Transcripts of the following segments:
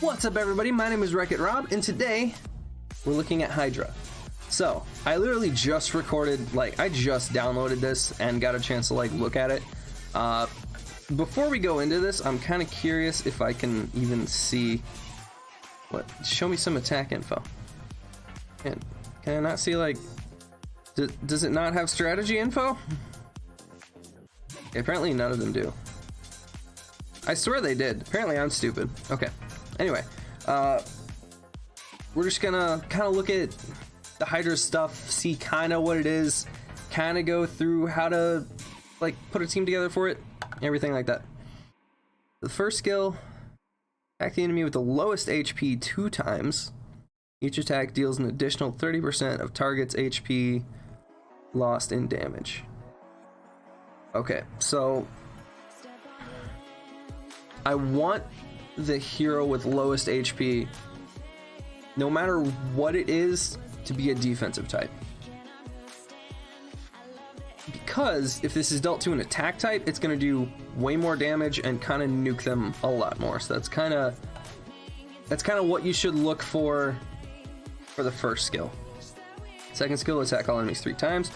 What's up, everybody? My name is Wreck-It Rob, and today we're looking at HYDRA. So I literally just recorded, I just downloaded this and got a chance to look at it. Before we go into this, I'm kind of curious if I can even see what. Show me some attack info. Can I not see does it not have strategy info? Apparently none of them do. I swear they did. Apparently I'm stupid. Okay. Anyway, we're just gonna kind of look at the HYDRA stuff, see kind of what it is, kind of go through how to put a team together for it, everything like that. The first skill, attack the enemy with the lowest HP 2 times. Each attack deals an additional 30% of target's HP lost in damage. Okay, so I want the hero with lowest HP, no matter what it is, to be a defensive type. Because if this is dealt to an attack type, it's going to do way more damage and kind of nuke them a lot more. So that's kind of what you should look for the first skill. Second skill, attack all enemies 3 times.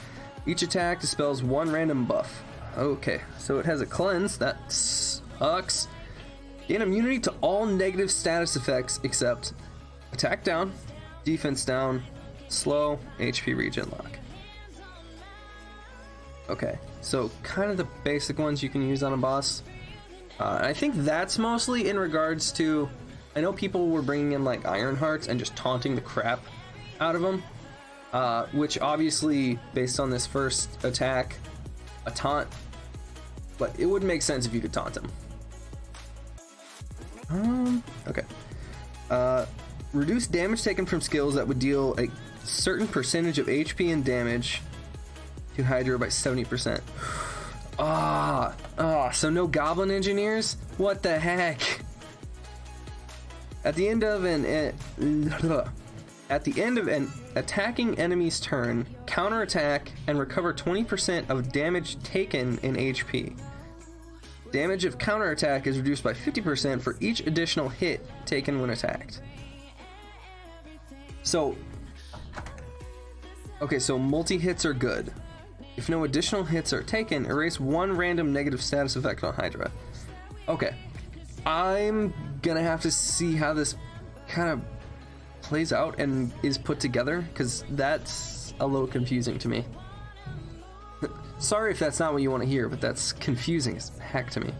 Each attack dispels 1 random buff. Okay, so it has a cleanse. That sucks. Gain immunity to all negative status effects except attack down, defense down, slow, HP regen lock. Okay, so kind of the basic ones you can use on a boss. I think that's mostly in regards to, I know people were bringing in Iron Hearts and just taunting the crap out of them, which obviously, based on this first attack, a taunt, but it would make sense if you could taunt them. Okay. Reduce damage taken from skills that would deal a certain percentage of HP and damage to HYDRA by 70%. So no Goblin Engineers? What the heck? At the end of an attacking enemy's turn, counterattack and recover 20% of damage taken in HP. Damage of counterattack is reduced by 50% for each additional hit taken when attacked. So, okay, so multi-hits are good. If no additional hits are taken, erase 1 random negative status effect on HYDRA. Okay, I'm gonna have to see how this kind of plays out and is put together, because that's a little confusing to me. Sorry if that's not what you want to hear, but that's confusing as heck to me.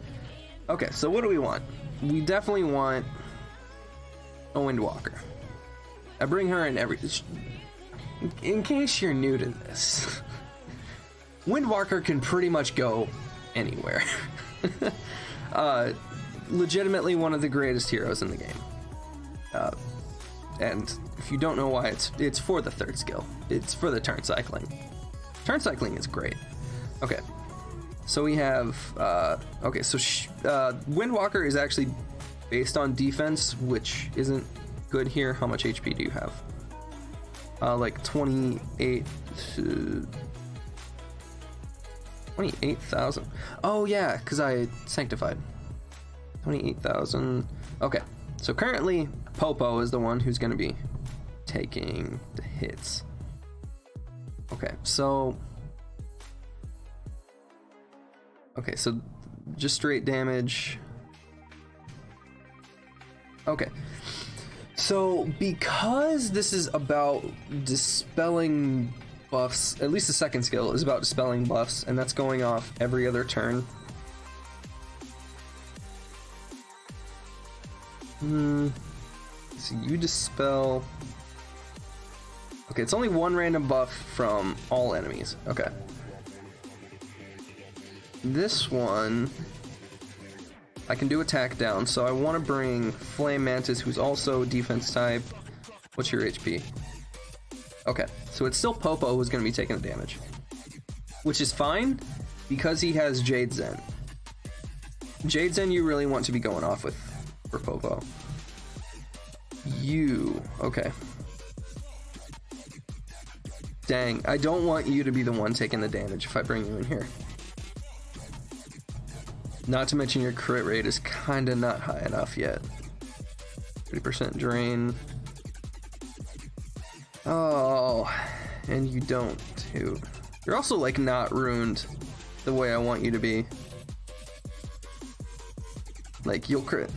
Okay, so what do we want? We definitely want a Windwalker. I bring her in in case you're new to this, Windwalker can pretty much go anywhere. Legitimately one of the greatest heroes in the game. And if you don't know why, it's for the third skill. It's for the turn cycling. Turn cycling is great. Okay, so we have, Windwalker is actually based on defense, which isn't good here. How much HP do you have? 28,000. Oh yeah, because I sanctified. 28,000. Okay, so currently Popo is the one who's going to be taking the hits. Okay, so just straight damage. Okay, so because this is about dispelling buffs, at least the second skill is about dispelling buffs, and that's going off every other turn. So you dispel. Okay, it's only 1 random buff from all enemies. Okay. This one, I can do attack down, so I want to bring Flame Mantis, who's also defense type. What's your HP? Okay, so it's still Popo who's going to be taking the damage, which is fine because he has Jade Zen. Jade Zen you really want to be going off with for Popo. Okay. Dang, I don't want you to be the one taking the damage if I bring you in here. Not to mention your crit rate is kinda not high enough yet. 30% drain. Oh, and you don't too. You're also like not ruined the way I want you to be. Like you'll crit.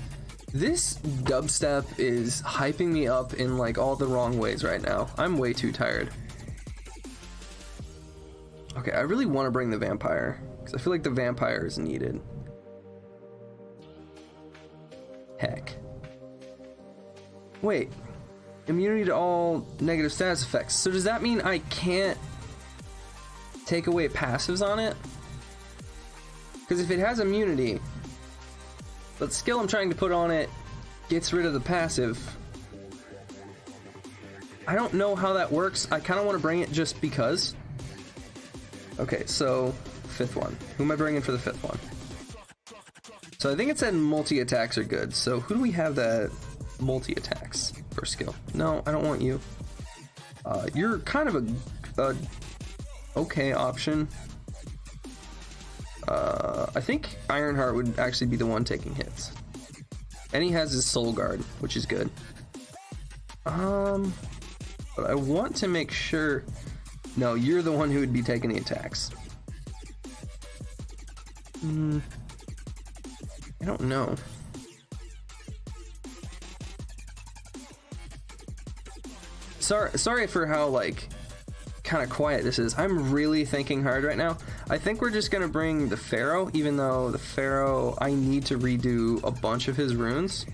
This dubstep is hyping me up in like all the wrong ways right now. I'm way too tired. Okay, I really want to bring the vampire because I feel like the vampire is needed. Heck. Wait. Immunity to all negative status effects. So does that mean I can't take away passives on it? Because if it has immunity, but the skill I'm trying to put on it gets rid of the passive. I don't know how that works. I kind of want to bring it just because. Okay, so fifth one. Who am I bringing for the fifth one? So I think it said multi-attacks are good. So who do we have that multi-attacks for skill? No, I don't want you. You're kind of a okay option. I think Ironheart would actually be the one taking hits. And he has his Soul Guard, which is good. But I want to make sure... No, you're the one who would be taking the attacks. I don't know. Sorry for how, like, kind of quiet this is. I'm really thinking hard right now. I think we're just gonna bring the Pharaoh, even though the Pharaoh, I need to redo a bunch of his runes.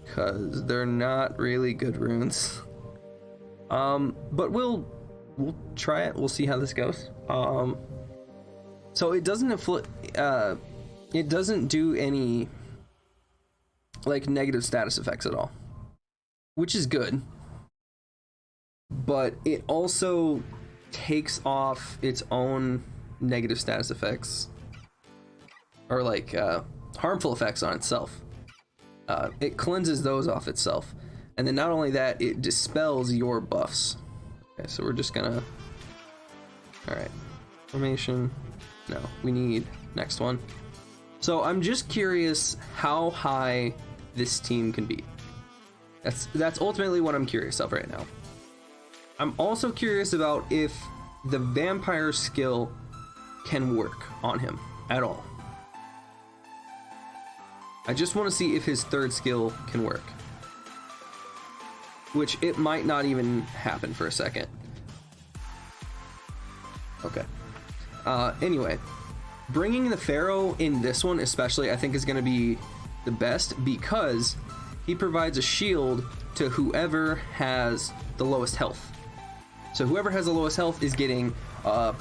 Because they're not really good runes. But we'll try it. We'll see how this goes. So it doesn't it doesn't do any like negative status effects at all, which is good. But it also takes off its own negative status effects, or like harmful effects on itself. It cleanses those off itself. And then not only that, it dispels your buffs. Okay, so we're just gonna... Alright. Formation. No, we need next one. So I'm just curious how high this team can be. That's ultimately what I'm curious of right now. I'm also curious about if the vampire skill can work on him at all. I just want to see if his third skill can work. Which it might not even happen for a second. Okay. Anyway, bringing the Pharaoh in this one especially I think is going to be the best because he provides a shield to whoever has the lowest health. So whoever has the lowest health is getting, I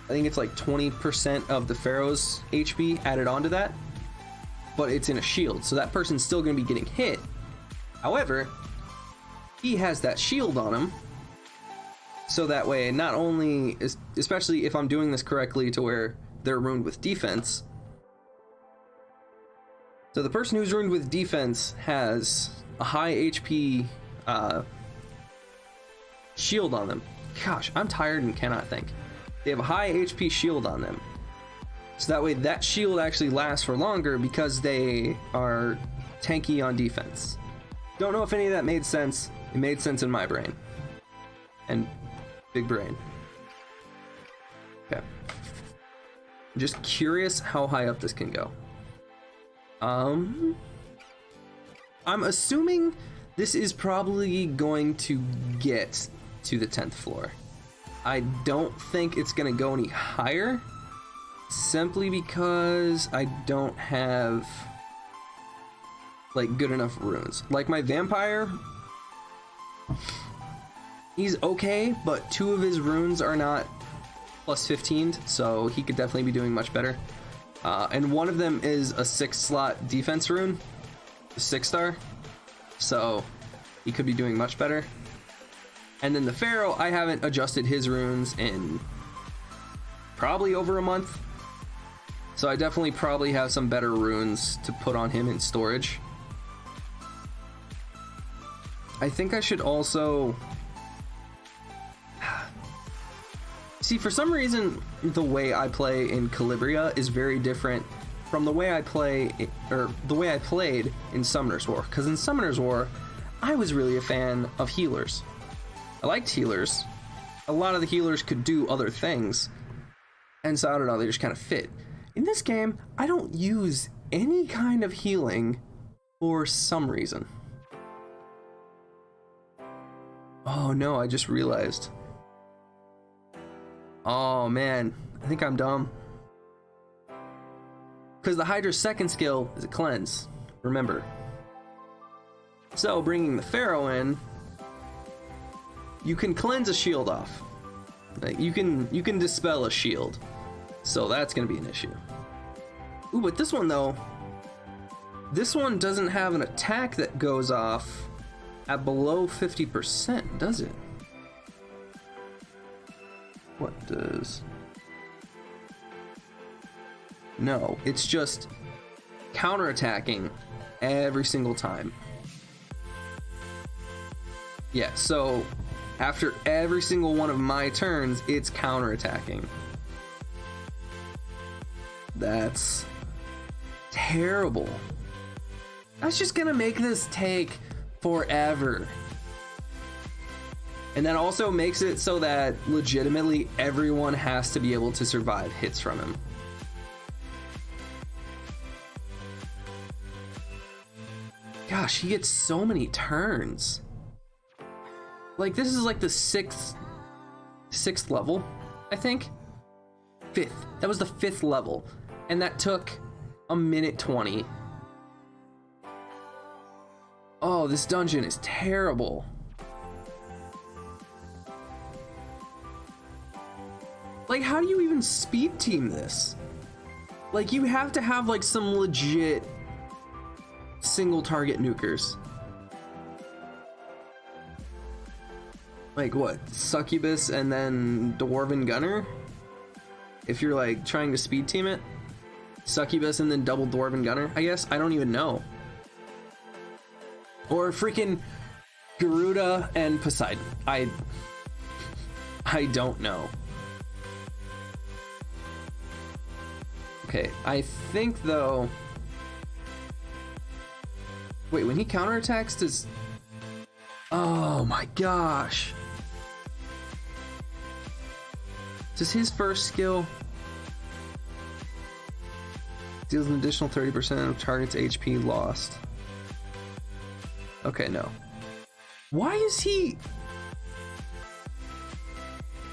think it's like 20% of the Pharaoh's HP added onto that, but it's in a shield, so that person's still going to be getting hit. However, he has that shield on him, so that way, not only, especially if I'm doing this correctly to where they're ruined with defense, so the person who's ruined with defense has a high HP shield on them. Gosh, I'm tired and cannot think. They have a high HP shield on them, so that way that shield actually lasts for longer because they are tanky on defense. Don't know if any of that made sense. It made sense in my brain. And big brain. Okay. I'm just curious how high up this can go. I'm assuming this is probably going to get to the 10th floor. I don't think it's gonna go any higher, simply because I don't have like good enough runes. Like my vampire, he's okay, but 2 of his runes are not plus 15, so he could definitely be doing much better. And one of them is a 6-slot defense rune, 6-star, so he could be doing much better. And then the Pharaoh, I haven't adjusted his runes in probably over a month, so I definitely probably have some better runes to put on him in storage. I think I should also... See, for some reason, the way I play in Calibria is very different from the way I play, or the way I played in Summoner's War. Because in Summoner's War, I was really a fan of healers. I liked healers. A lot of the healers could do other things. And so, I don't know, they just kind of fit. In this game, I don't use any kind of healing for some reason. Oh no, I just realized. Oh man, I think I'm dumb. Because the Hydra's second skill is a cleanse, remember. So bringing the Pharaoh in, you can cleanse a shield off. Like, you can dispel a shield. So that's gonna be an issue. Ooh, but this one though, this one doesn't have an attack that goes off at below 50%, does it? What does? No, it's just counterattacking every single time. Yeah, so after every single one of my turns, it's counterattacking. That's terrible. That's just gonna make this take forever. And that also makes it so that legitimately everyone has to be able to survive hits from him. Gosh, he gets so many turns. Like, this is like the sixth level, I think. Fifth. That was the 5th level. And that took a minute 20. Oh, this dungeon is terrible. Like, how do you even speed team this? Like, you have to have like some legit single target nukers. Like what? Succubus and then Dwarven Gunner? If you're like trying to speed team it? Succubus and then double Dwarven Gunner, I guess? I don't even know. Or freaking Garuda and Poseidon. I don't know. Okay, I think though... Wait, when he counterattacks, does... Oh my gosh. Does his first skill... deals an additional 30% of target's HP lost. Okay, no. Why is he...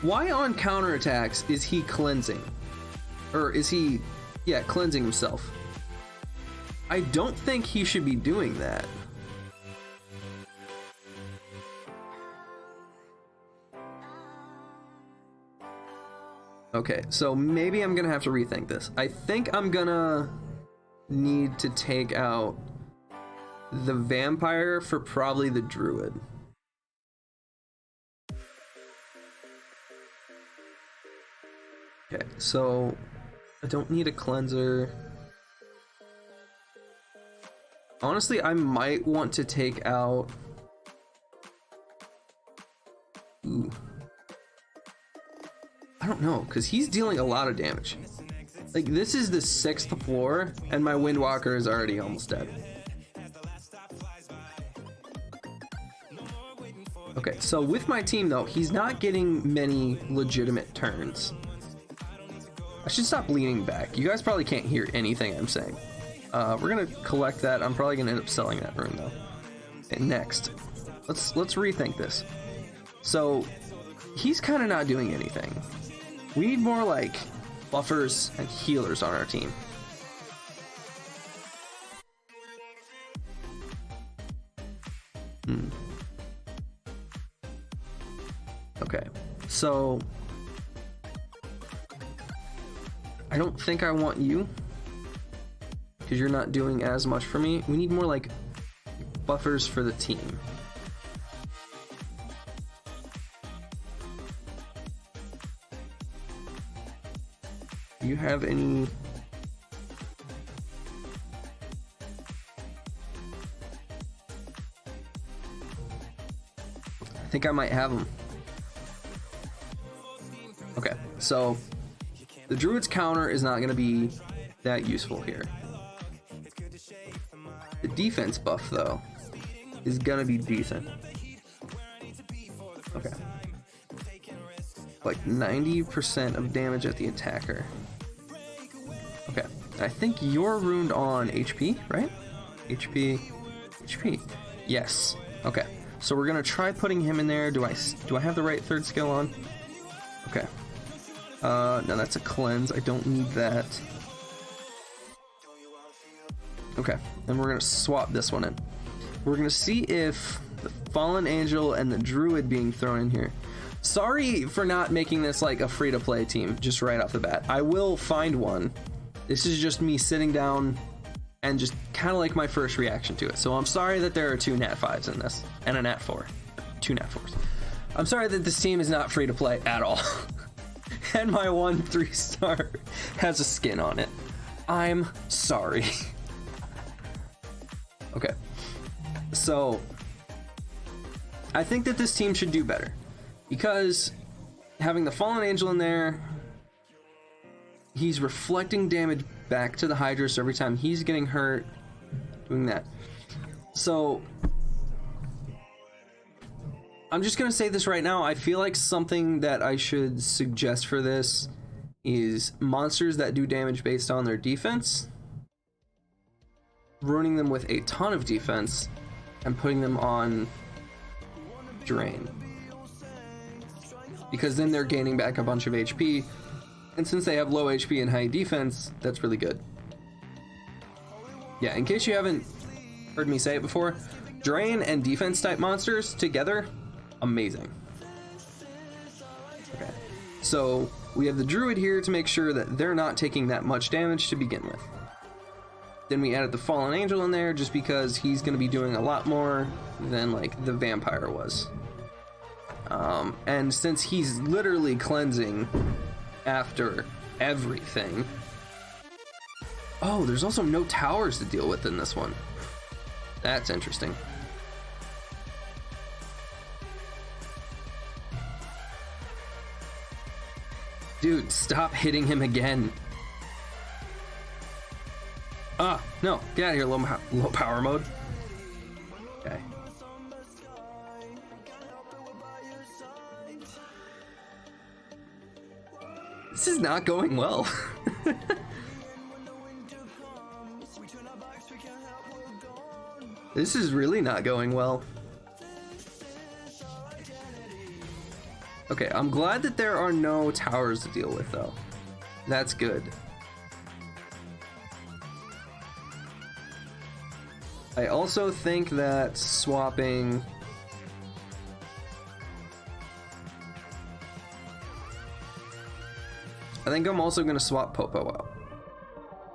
Why on counterattacks is he cleansing? Or is he... Yeah, cleansing himself. I don't think he should be doing that. Okay, so maybe I'm gonna have to rethink this. I think I'm gonna need to take out the vampire for probably the druid. Okay, so I don't need a cleanser. Honestly, I might want to take out... Ooh. I don't know, because he's dealing a lot of damage. Like, this is the 6th floor, and my Windwalker is already almost dead. Okay, so with my team, though, he's not getting many legitimate turns. I should stop leaning back. You guys probably can't hear anything I'm saying. We're gonna collect that. I'm probably gonna end up selling that room, though. Okay, next. Let's rethink this. So, he's kind of not doing anything. We need more, like, buffers and healers on our team. Okay, so... I don't think I want you, because you're not doing as much for me. We need more, like, buffers for the team. Do you have any... I think I might have them. Okay, so the druid's counter is not going to be that useful here. The defense buff, though, is gonna be decent. Okay. Like 90% of damage at the attacker. Okay. I think you're ruined on HP, right? HP. Yes. Okay. So we're gonna try putting him in there. Do I have the right third skill on? Okay. No, that's a cleanse. I don't need that. Okay, and we're gonna swap this one in. We're gonna see if the Fallen Angel and the Druid being thrown in here. Sorry for not making this like a free-to-play team just right off the bat. I will find one. This is just me sitting down and just kind of like my first reaction to it. So I'm sorry that there are 2 Nat 5s in this and a Nat 4. 2 Nat 4s. I'm sorry that this team is not free-to-play at all. And my 1 3-star has a skin on it. I'm sorry. Okay. So I think that this team should do better, because having the Fallen Angel in there, he's reflecting damage back to the HYDRA, so every time he's getting hurt, doing that. So I'm just gonna say this right now. I feel like something that I should suggest for this is monsters that do damage based on their defense, ruining them with a ton of defense, and putting them on drain, because then they're gaining back a bunch of HP, and since they have low HP and high defense, that's really good. Yeah, in case you haven't heard me say it before, drain and defense type monsters together, amazing. Okay, so we have the Druid here to make sure that they're not taking that much damage to begin with. Then we added the Fallen Angel in there just because he's going to be doing a lot more than like the Vampire was. And since he's literally cleansing after everything. Oh, there's also no towers to deal with in this one. That's interesting. Dude, stop hitting him again. Ah, no, get out of here, low power mode. Okay. This is not going well. This is really not going well. Okay, I'm glad that there are no towers to deal with, though. That's good. I also think that swapping... I think I'm also going to swap Popo out.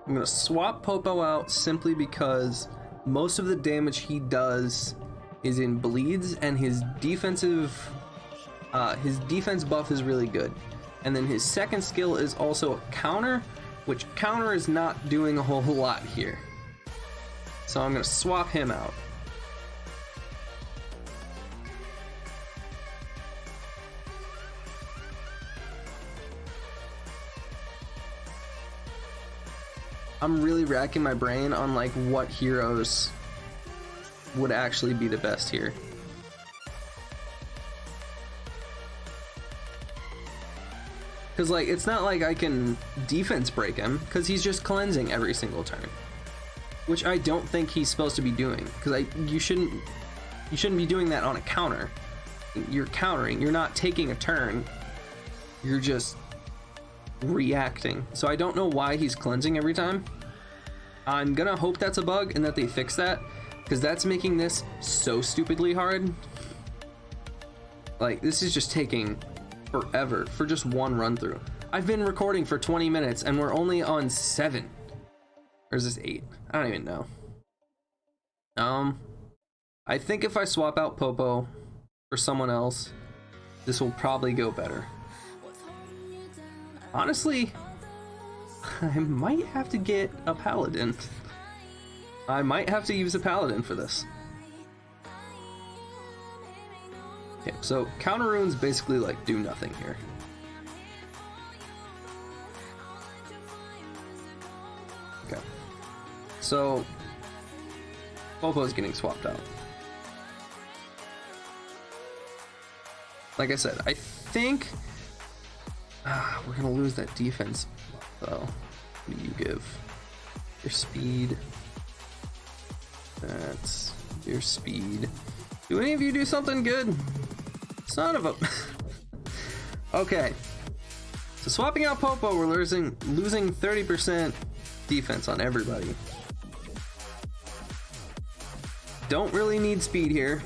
I'm going to swap Popo out simply because most of the damage he does is in bleeds, and his defense buff is really good. And then his second skill is also a counter, which counter is not doing a whole lot here. So I'm going to swap him out. I'm really racking my brain on like what heroes would actually be the best here. Because like it's not like I can defense break him, because he's just cleansing every single turn, which I don't think he's supposed to be doing. Because you shouldn't be doing that on a counter. You're countering. You're not taking a turn. You're just reacting. So I don't know why he's cleansing every time. I'm gonna hope that's a bug and that they fix that, because that's making this so stupidly hard. Like, this is just taking forever for just one run through. I've been recording for 20 minutes and we're only on 7. Or is this 8? I don't even know. I think if I swap out Popo for someone else, this will probably go better. Honestly, I might have to get a paladin. I might have to use a paladin for this. Okay, so counter runes basically like do nothing here. So Popo's getting swapped out. Like I said, I think we're gonna lose that defense though. What do you give? Your speed. That's your speed. Do any of you do something good? Son of a... Okay. So swapping out Popo, we're losing 30% defense on everybody. Don't really need speed here.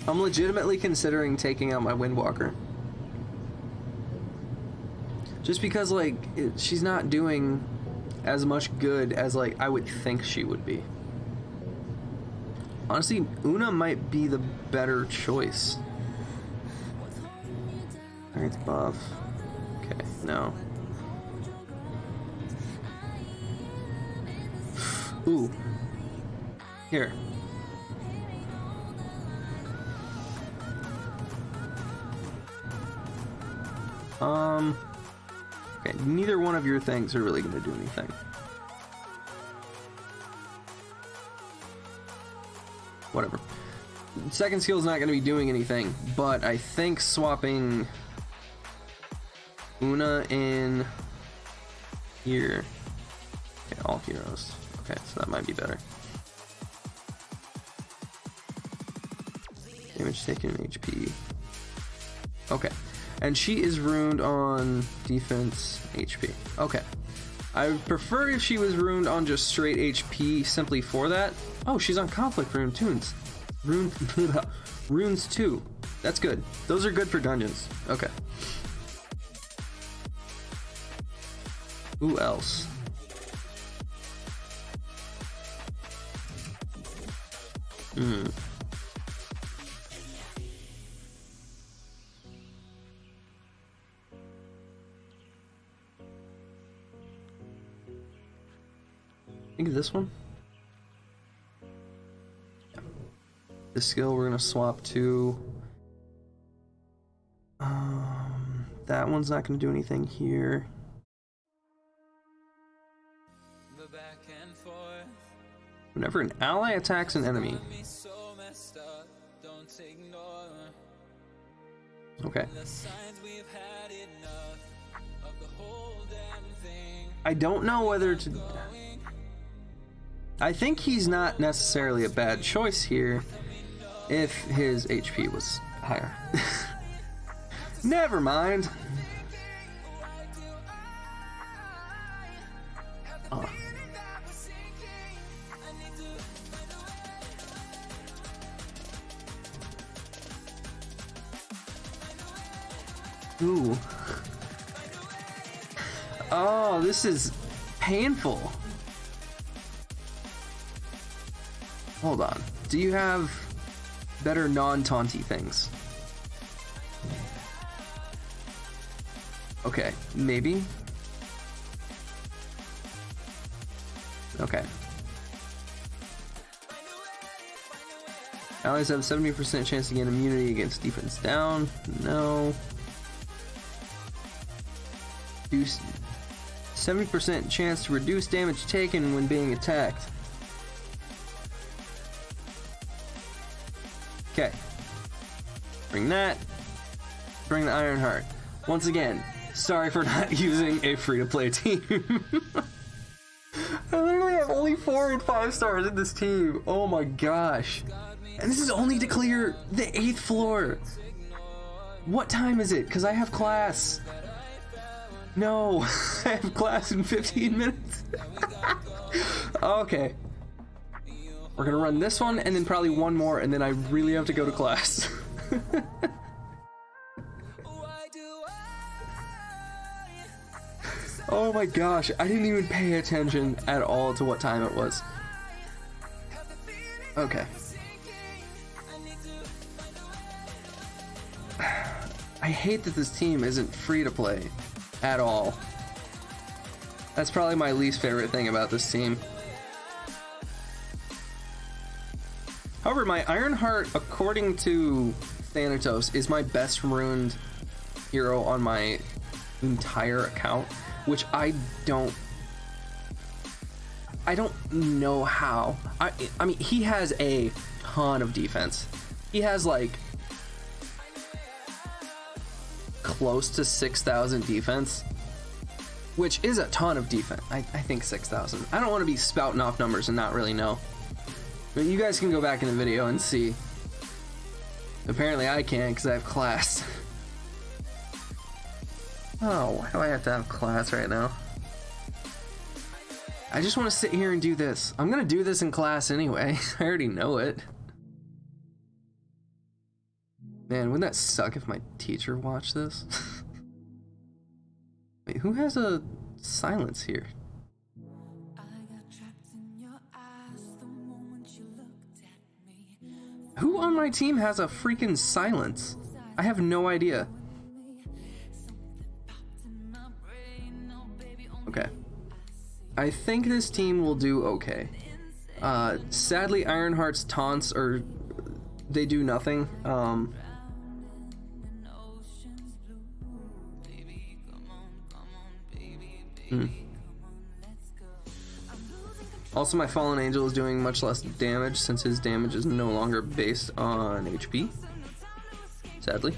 I'm legitimately considering taking out my Windwalker. Just because, like, she's not doing as much good as, like, I would think she would be. Honestly, Una might be the better choice. Alright, buff. Okay, no. Ooh. Here. Okay, neither one of your things are really going to do anything. Whatever. Second skill's not going to be doing anything, but I think swapping Una in here. Okay, all heroes. Okay, so that might be better. Damage taken in HP. Okay. And she is ruined on defense HP. Okay. I would prefer if she was ruined on just straight HP simply for that. Oh, she's on conflict rune tunes. Runes too. That's good. Those are good for dungeons. Okay. Who else? Think of this one. This skill we're gonna swap to. That one's not gonna do anything here. Whenever an ally attacks an enemy. Okay. I don't know whether to... I think he's not necessarily a bad choice here if his HP was higher. Never mind. Ooh. Oh, this is painful. Hold on. Do you have better non-taunty things? Okay, maybe. Okay. Allies have 70% chance to gain immunity against defense down. No. 70% chance to reduce damage taken when being attacked. Okay. Bring that. Bring the Iron Heart. Once again, sorry for not using a free-to-play team. I literally have only 4 and 5 stars in this team. Oh my gosh. And this is only to clear the 8th floor. What time is it? Because I have class. No, I have class in 15 minutes. Okay. We're gonna run this one and then probably one more, and then I really have to go to class. Oh my gosh, I didn't even pay attention at all to what time it was. Okay. I hate that this team isn't free to play at all. That's probably my least favorite thing about this team. However, my Ironheart, according to Thanatos, is my best ruined hero on my entire account, which I don't know how. I mean, he has a ton of defense. He has like close to 6,000 defense, which is a ton of defense. I think 6,000. I don't want to be spouting off numbers and not really know. But you guys can go back in the video and see. Apparently I can't because I have class. Oh, why do I have to have class right now? I just want to sit here and do this. I'm gonna do this in class anyway. I already know it. Man, wouldn't that suck if my teacher watched this? Wait, who has a silence here? Who on my team has a freaking silence? I have no idea. Okay. I think this team will do okay. Sadly, Ironheart's taunts are... they do nothing. Also, my Fallen Angel is doing much less damage since his damage is no longer based on HP. Sadly.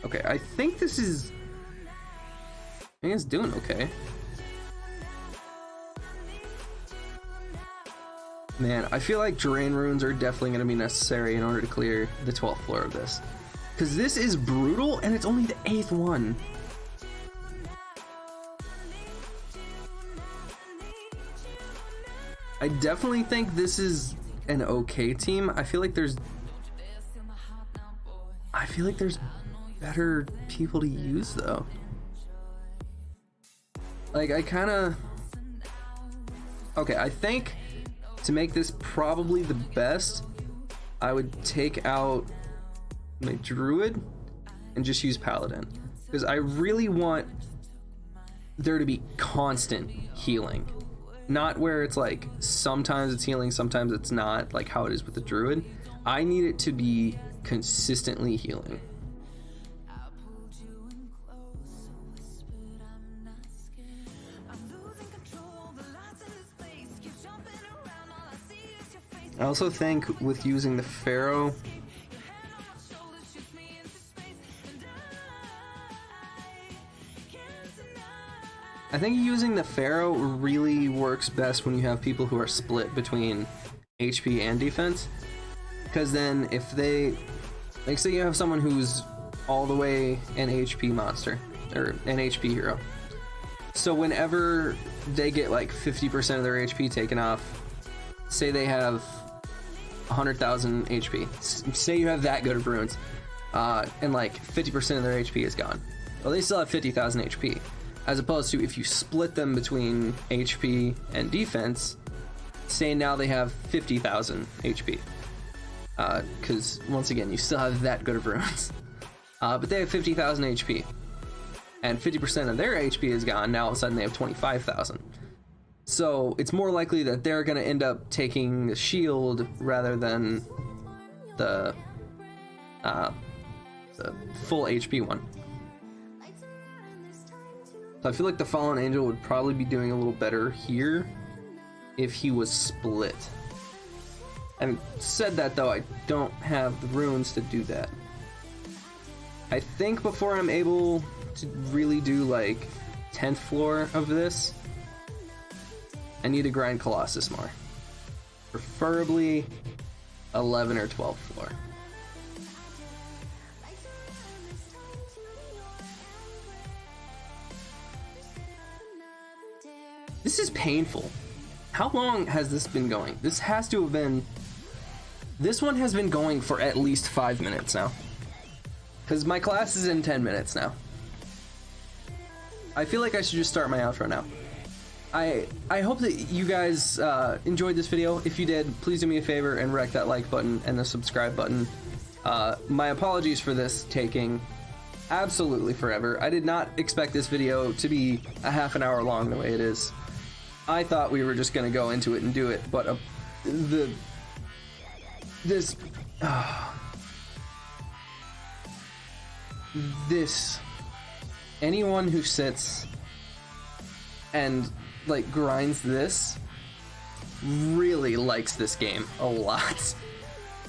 Okay, I think this is... I think it's doing okay. Man, I feel like Drain Runes are definitely going to be necessary in order to clear the 12th floor of this. Because this is brutal, and it's only the 8th one. I definitely think this is an okay team. I feel like there's better people to use, though. Like, I kind of... Okay, I think to make this probably the best, I would take out my Druid and just use Paladin, because I really want there to be constant healing, not where it's like sometimes it's healing, sometimes it's not, like how it is with the Druid. I need it to be consistently healing. I also think with using the Pharaoh, really works best when you have people who are split between HP and defense. Because then if they, like, say you have someone who's all the way an HP monster, or an HP hero. So whenever they get like 50% of their HP taken off, say they have 100,000 HP. Say you have that good of runes, and like 50% of their HP is gone. Well, they still have 50,000 HP. As opposed to if you split them between HP and defense, say now they have 50,000 HP. Because once again, you still have that good of runes. But they have 50,000 HP. And 50% of their HP is gone. Now all of a sudden they have 25,000. So it's more likely that they're going to end up taking the shield rather than the full HP one. So I feel like the Fallen Angel would probably be doing a little better here if he was split. Having said that though, I don't have the runes to do that. I think before I'm able to really do like 10th floor of this, I need to grind Colossus more. Preferably 11 or 12th floor. This is painful. How long has this been going? This has to have been... This one has been going for at least 5 minutes now. Because my class is in 10 minutes now. I feel like I should just start my outro now. I hope that you guys enjoyed this video. If you did, please do me a favor and wreck that like button and the subscribe button. My apologies for this taking absolutely forever. I did not expect this video to be a half an hour long the way it is. I thought we were just gonna go into it and do it, but anyone who sits and like grinds this really likes this game a lot,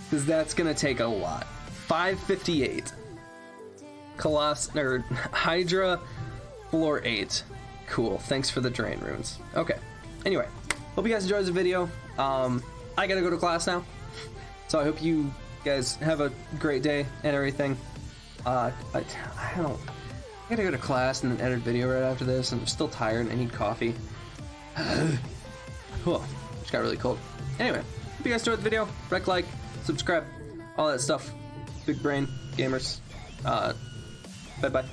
because that's gonna take a lot. 558 Hydra floor 8. Cool, thanks for the drain runes. Okay, anyway, hope you guys enjoyed the video. I gotta go to class now, so I hope you guys have a great day and everything. I gotta go to class and then edit video right after this, and I'm still tired and I need coffee. Cool, just got really cold. Anyway, hope you guys enjoyed the video. Rec, like, subscribe, all that stuff. Big brain gamers. Bye bye.